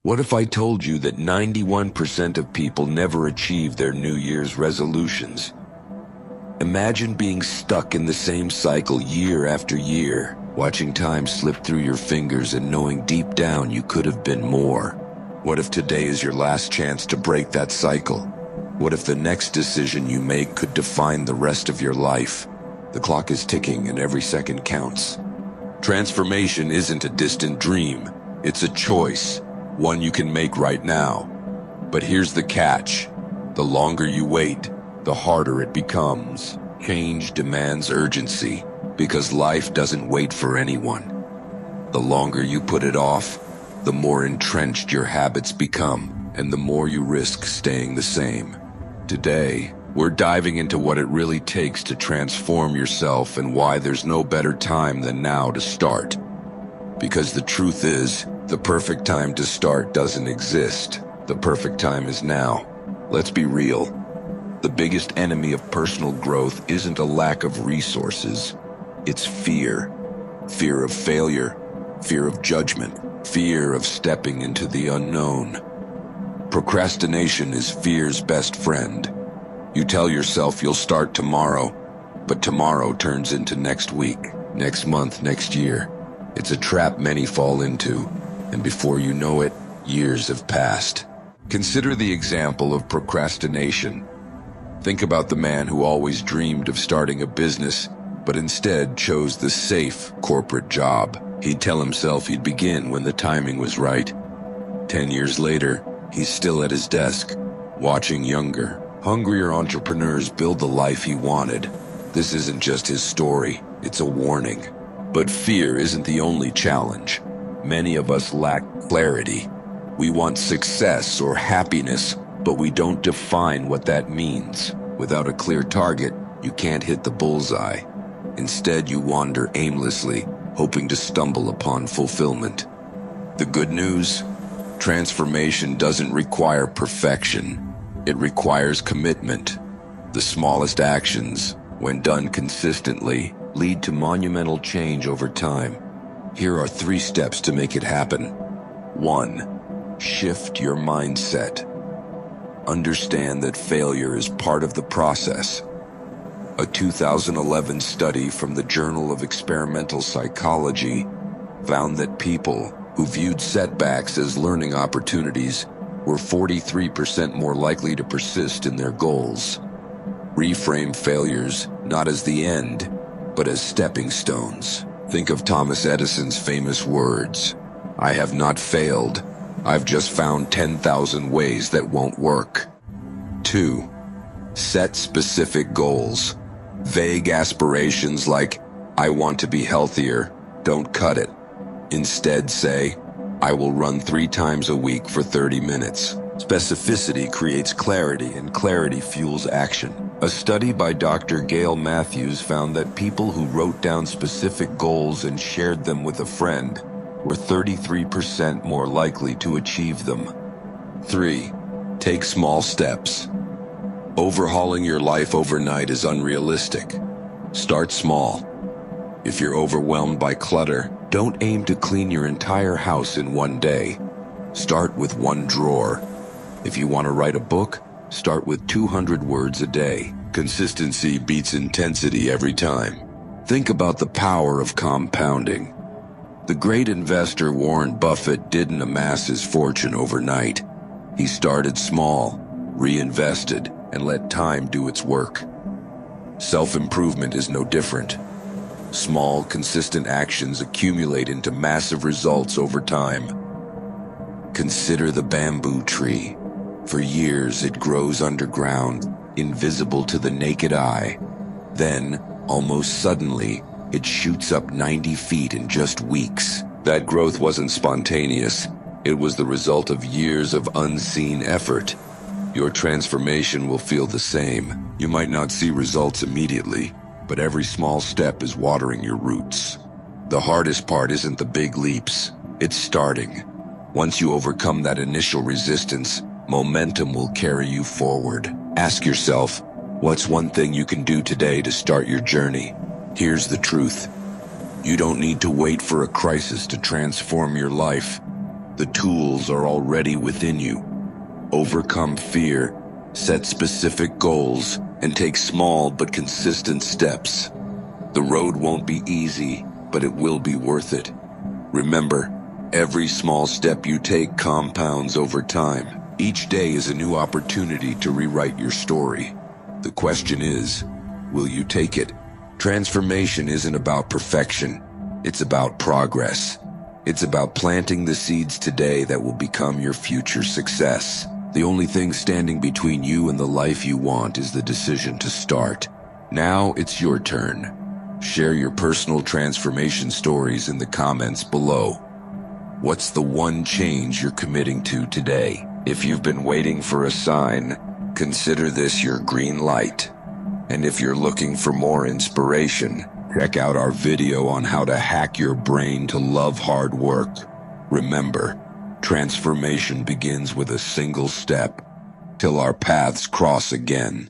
What if I told you that 91% of people never achieve their New Year's resolutions? Imagine being stuck in the same cycle year after year, watching time slip through your fingers and knowing deep down you could have been more. What if today is your last chance to break that cycle? What if the next decision you make could define the rest of your life? The clock is ticking and every second counts. Transformation isn't a distant dream. It's a choice, one you can make right now. But here's the catch. The longer you wait, the harder it becomes. Change demands urgency, because life doesn't wait for anyone. The longer you put it off, the more entrenched your habits become, and the more you risk staying the same. Today, we're diving into what it really takes to transform yourself and why there's no better time than now to start. Because the truth is, the perfect time to start doesn't exist. The perfect time is now. Let's be real. The biggest enemy of personal growth isn't a lack of resources. It's fear. Fear of failure. Fear of judgment. Fear of stepping into the unknown. Procrastination is fear's best friend. You tell yourself you'll start tomorrow, but tomorrow turns into next week, next month, next year. It's a trap many fall into, and before you know it, years have passed. Consider the example of procrastination. Think about the man who always dreamed of starting a business, but instead chose the safe corporate job. He'd tell himself he'd begin when the timing was right. 10 years later, he's still at his desk, watching younger, hungrier entrepreneurs build the life he wanted. This isn't just his story, it's a warning. But fear isn't the only challenge. Many of us lack clarity. We want success or happiness, but we don't define what that means. Without a clear target, you can't hit the bullseye. Instead, you wander aimlessly, hoping to stumble upon fulfillment. The good news? Transformation doesn't require perfection. It requires commitment. The smallest actions, when done consistently, lead to monumental change over time. Here are 3 steps to make it happen. 1. Shift your mindset. Understand that failure is part of the process. A 2011 study from the Journal of Experimental Psychology found that people who viewed setbacks as learning opportunities were 43% more likely to persist in their goals. Reframe failures not as the end, but as stepping stones. Think of Thomas Edison's famous words, "I have not failed. I've just found 10,000 ways that won't work." 2. Set specific goals. Vague aspirations like, "I want to be healthier," don't cut it. Instead say, "I will run 3 times a week for 30 minutes. Specificity creates clarity, and clarity fuels action. A study by Dr. Gail Matthews found that people who wrote down specific goals and shared them with a friend were 33% more likely to achieve them. 3. Take small steps. Overhauling your life overnight is unrealistic. Start small. If you're overwhelmed by clutter, don't aim to clean your entire house in one day. Start with 1 drawer. If you want to write a book, start with 200 words a day. Consistency beats intensity every time. Think about the power of compounding. The great investor Warren Buffett didn't amass his fortune overnight. He started small, reinvested, and let time do its work. Self-improvement is no different. Small, consistent actions accumulate into massive results over time. Consider the bamboo tree. For years, it grows underground, invisible to the naked eye. Then, almost suddenly, it shoots up 90 feet in just weeks. That growth wasn't spontaneous. It was the result of years of unseen effort. Your transformation will feel the same. You might not see results immediately, but every small step is watering your roots. The hardest part isn't the big leaps. It's starting. Once you overcome that initial resistance, momentum will carry you forward. Ask yourself, what's one thing you can do today to start your journey? Here's the truth. You don't need to wait for a crisis to transform your life. The tools are already within you. Overcome fear, set specific goals, and take small but consistent steps. The road won't be easy, but it will be worth it. Remember, every small step you take compounds over time. Each day is a new opportunity to rewrite your story. The question is, will you take it? Transformation isn't about perfection. It's about progress. It's about planting the seeds today that will become your future success. The only thing standing between you and the life you want is the decision to start. Now it's your turn. Share your personal transformation stories in the comments below. What's the one change you're committing to today? If you've been waiting for a sign, consider this your green light. And if you're looking for more inspiration, check out our video on how to hack your brain to love hard work. Remember, transformation begins with a single step, till our paths cross again.